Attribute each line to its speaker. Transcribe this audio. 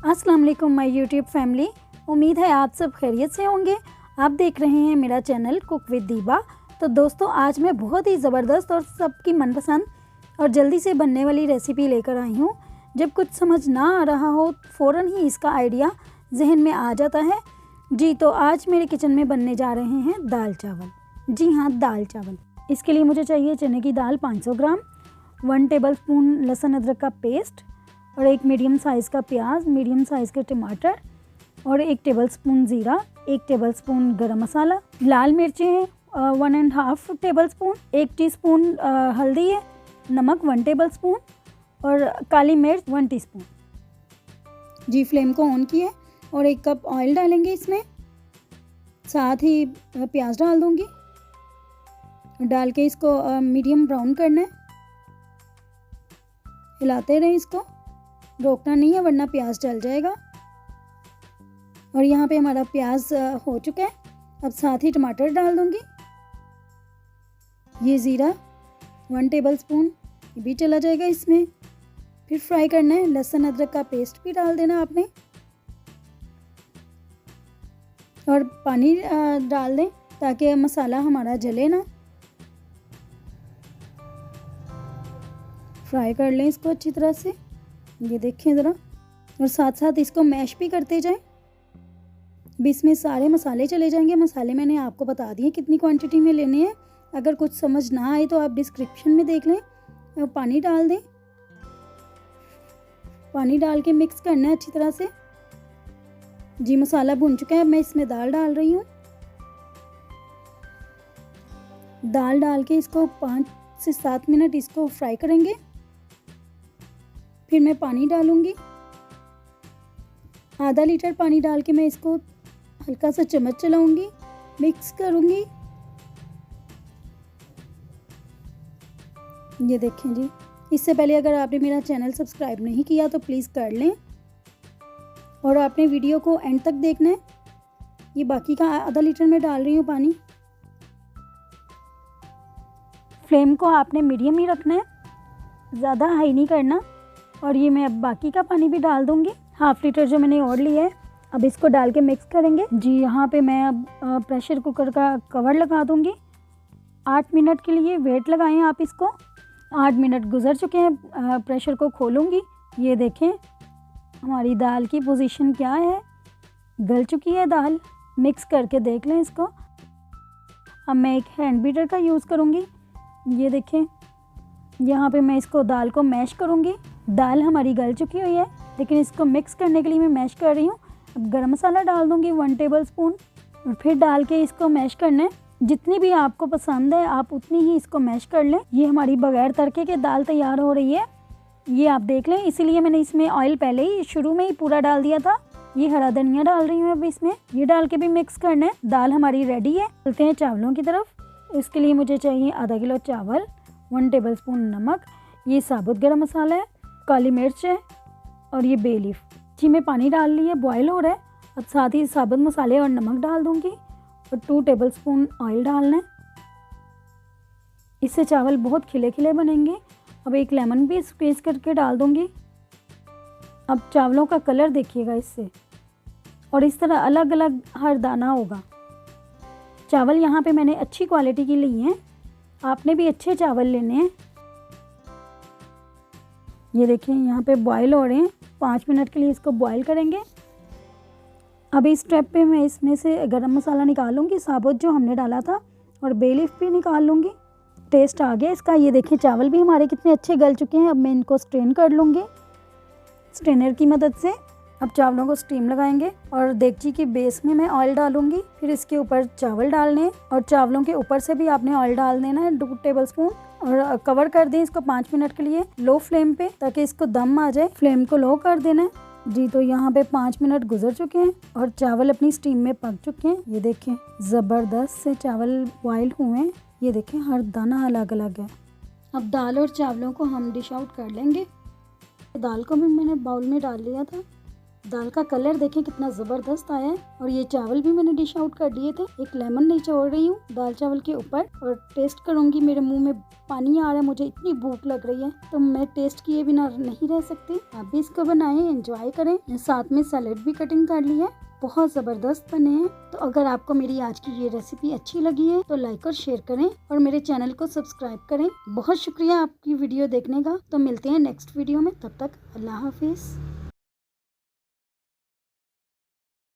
Speaker 1: अस्सलाम वालेकुम my YouTube family. उम्मीद है आप सब खैरियत से होंगे। आप देख रहे हैं मेरा चैनल कुक विद दीबा। तो दोस्तों, आज मैं बहुत ही ज़बरदस्त और सबकी मनपसंद और जल्दी से बनने वाली रेसिपी लेकर आई हूँ। जब कुछ समझ ना आ रहा हो फ़ौरन ही इसका आइडिया जहन में आ जाता है। जी तो आज मेरे किचन में बनने जा रहे हैं दाल चावल। जी हाँ, दाल चावल। इसके लिए मुझे चाहिए चने की दाल 500 ग्राम, 1 टेबलस्पून लहसुन अदरक का पेस्ट और एक मीडियम साइज़ का प्याज, मीडियम साइज़ के टमाटर और 1 टेबलस्पून ज़ीरा, 1 टेबलस्पून गरम मसाला, लाल मिर्चें 1.5 टेबलस्पून, 1 टीस्पून हल्दी है, नमक 1 टेबलस्पून और काली मिर्च 1 टीस्पून। जी, फ्लेम को ऑन किया और 1 कप ऑयल डालेंगे इसमें, साथ ही प्याज डाल दूंगी। डाल के इसको मीडियम ब्राउन करना है। हिलाते रहें, इसको रोकना नहीं है वरना प्याज जल जाएगा। और यहाँ पे हमारा प्याज हो चुका है। अब साथ ही टमाटर डाल दूंगी। ये ज़ीरा 1 टेबलस्पून ये भी चला जाएगा इसमें। फिर फ्राई करना है। लहसुन अदरक का पेस्ट भी डाल देना आपने और पानी डाल दें ताकि मसाला हमारा जले ना। फ्राई कर लें इसको अच्छी तरह से, ये देखें ज़रा, और साथ साथ इसको मैश भी करते जाएं। अभी इसमें सारे मसाले चले जाएंगे। मसाले मैंने आपको बता दिए कितनी क्वांटिटी में लेने हैं। अगर कुछ समझ ना आए तो आप डिस्क्रिप्शन में देख लें। और पानी डाल दें। पानी डाल के मिक्स करना है अच्छी तरह से। जी, मसाला भुन चुका है। अब मैं इसमें दाल डाल रही हूँ। दाल डाल के इसको 5 से 7 मिनट इसको फ्राई करेंगे। फिर मैं पानी डालूंगी। आधा लीटर पानी डाल के मैं इसको हल्का सा चम्मच चलाऊंगी, मिक्स करूंगी। ये देखें जी। इससे पहले अगर आपने मेरा चैनल सब्सक्राइब नहीं किया तो प्लीज़ कर लें और आपने वीडियो को एंड तक देखना है। ये बाकी का आधा लीटर में डाल रही हूँ पानी। फ्लेम को आपने मीडियम ही रखना है, ज़्यादा हाई नहीं करना। और ये मैं अब बाकी का पानी भी डाल दूंगी, ½ लीटर जो मैंने और लिया है। अब इसको डाल के मिक्स करेंगे। जी, यहाँ पे मैं अब प्रेशर कुकर का कवर लगा दूंगी। 8 मिनट के लिए वेट लगाएं आप इसको। 8 मिनट गुजर चुके हैं। प्रेशर को खोलूंगी। ये देखें हमारी दाल की पोजीशन क्या है, गल चुकी है दाल। मिक्स करके देख लें इसको। अब मैं एक हैंड बीटर का यूज़ करूँगी। ये देखें, यहाँ पे मैं इसको दाल को मैश करूँगी। दाल हमारी गल चुकी हुई है लेकिन इसको मिक्स करने के लिए मैं मैश कर रही हूँ। अब गरम मसाला डाल दूँगी 1 टेबलस्पून और फिर डाल के इसको मैश करना है। जितनी भी आपको पसंद है आप उतनी ही इसको मैश कर लें। ये हमारी बगैर तड़के के दाल तैयार हो रही है, ये आप देख लें। इसीलिए मैंने इसमें ऑयल पहले ही शुरू में ही पूरा डाल दिया था। ये हरा धनिया डाल रही हूँ अब इसमें। ये डाल के भी मिक्स करना है। दाल हमारी रेडी है। चलते हैं चावलों की तरफ। इसके लिए मुझे चाहिए आधा किलो चावल, 1 टेबलस्पून नमक, ये साबुत गरम मसाला है, काली मिर्च है और ये बे लीफ। जी, मैं पानी डाल ली है, बॉयल हो रहा है। अब साथ ही साबुत मसाले और नमक डाल दूंगी और 2 टेबलस्पून ऑयल डालना है। इससे चावल बहुत खिले खिले बनेंगे। अब 1 लेमन भी स्क्वीज करके डाल दूंगी। अब चावलों का कलर देखिएगा इससे, और इस तरह अलग अलग हर दाना होगा। चावल यहाँ पे मैंने अच्छी क्वालिटी की लिए हैं, आपने भी अच्छे चावल लेने हैं। ये देखिए यहाँ पे बॉयल हो रहे हैं। 5 मिनट के लिए इसको बॉयल करेंगे। अब इस स्टेप पे मैं इसमें से गरम मसाला निकालूंगी, साबुत जो हमने डाला था, और बे लीफ भी निकाल लूँगी। टेस्ट आ गया इसका। ये देखिए चावल भी हमारे कितने अच्छे गल चुके हैं। अब मैं इनको स्ट्रेन कर लूँगी स्ट्रेनर की मदद से। अब चावलों को स्टीम लगाएंगे और देगची की बेस में मैं ऑयल डालूंगी। फिर इसके ऊपर चावल डालने हैं और चावलों के ऊपर से भी आपने ऑयल डाल देना है 2 टेबलस्पून और कवर कर दें इसको 5 मिनट के लिए लो फ्लेम पे, ताकि इसको दम आ जाए। फ्लेम को लो कर देना है। जी, तो यहाँ पे 5 मिनट गुजर चुके हैं और चावल अपनी स्टीम में पक चुके हैं। ये देखें ज़बरदस्त से चावल बॉयल हुए हैं। ये देखें हर दाना अलग अलग है। अब दाल और चावलों को हम डिश आउट कर लेंगे। दाल को भी मैंने बाउल में डाल लिया था। दाल का कलर देखें कितना ज़बरदस्त आया है। और ये चावल भी मैंने डिश आउट कर दिए थे। एक लेमन निचोड़ रही हूँ दाल चावल के ऊपर और टेस्ट करूँगी। मेरे मुंह में पानी आ रहा है, मुझे इतनी भूख लग रही है, तो मैं टेस्ट किए बिना नहीं रह सकती। आप भी इसको बनाएं, एंजॉय करें। साथ में सैलेड भी कटिंग कर ली है, बहुत ज़बरदस्त बने हैं। तो अगर आपको मेरी आज की ये रेसिपी अच्छी लगी है तो लाइक और शेयर करें और मेरे चैनल को सब्सक्राइब करें। बहुत शुक्रिया आपकी वीडियो देखने का। तो मिलते हैं नेक्स्ट वीडियो में, तब तक अल्लाह हाफिज़।